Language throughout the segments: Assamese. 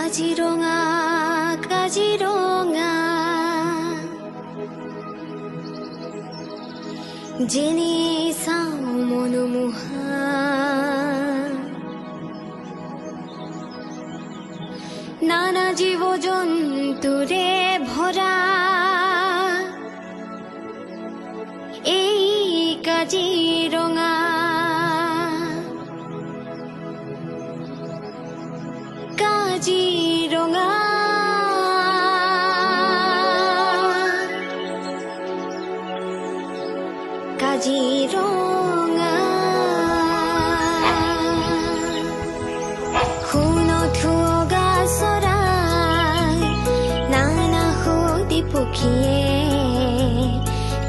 কাজিৰঙা কাজিৰঙা যেনে চাওঁ মনোমোহা নানা জীৱ জন্তুৰে ভৰা এই কাজিৰঙা কাজিৰঙা কাজিৰঙা সোণত শুৱগা চৰাই নানা সুদি পক্ষীয়ে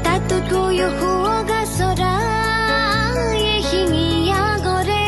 তাতোতকৈও শুৱগা চৰাই শিঙীয়া গৰে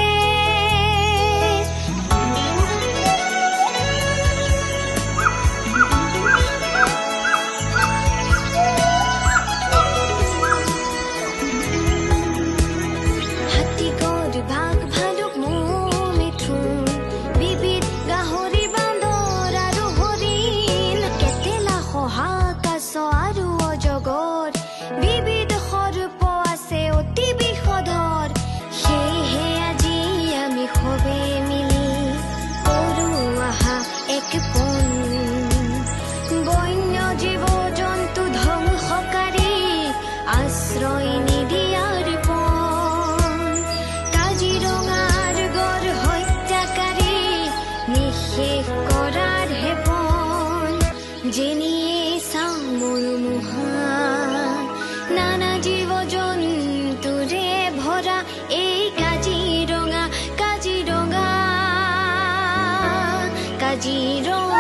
যেনিয়ে চাওঁ মনোমোহা নানা জীৱ জন্তুৰে ভৰা এই কাজিৰঙা কাজিৰঙা কাজিৰঙা